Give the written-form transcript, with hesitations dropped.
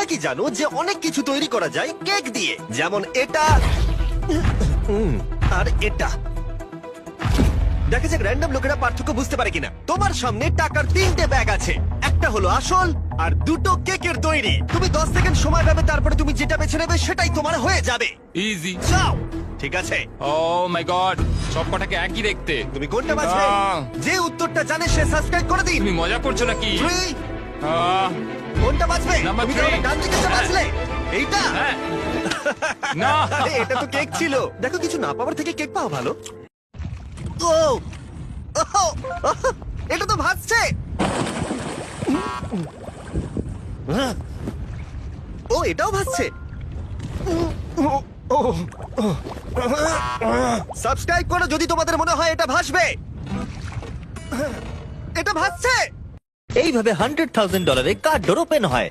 তোমরা কি জানো যে অনেক কিছু তৈরি করা যায় কেক দিয়ে, যেমন এটা আর এটা। দেখা যাক র্যান্ডম লোকেরা পার্থক্য বুঝতে পারে কিনা। তোমার সামনে টাকার 3টে ব্যাগ আছে, একটা হলো আসল আর দুটো কেকের তৈরি। তুমি 10 সেকেন্ড সময় পাবে, তারপরে তুমি যেটা বেছে নেবে সেটাই তোমার হয়ে যাবে। ইজি। যাও। ঠিক আছে, ও মাই গড, সব কটাকে একই দেখতে। তুমি কোনটা বাছবে? না। যে উত্তরটা জানে সে সাবস্ক্রাইব করে দিন। তুমি মজা করছো নাকি? 3, আহ, কোনটা বাছবে? Number তুমি তাহলে 3 ডান দিকেরটা বাছলে। এইটা? হ্যাঁ। না। আরে, এটা তো কেক ছিল। দেখো, কিছু না পাওয়ার থেকে কেক পাওয়া ভালো। ও ওহ, ওহ, এটা তো ভাসছে। ও, এটাও ভাসছে। সাবস্ক্রাইব করো যদি তোমাদের মনে হয় এটা ভাসবে। এটা ভাসছে। এইভাবে $100,000 কার্ড ডোর ওপেন হয়।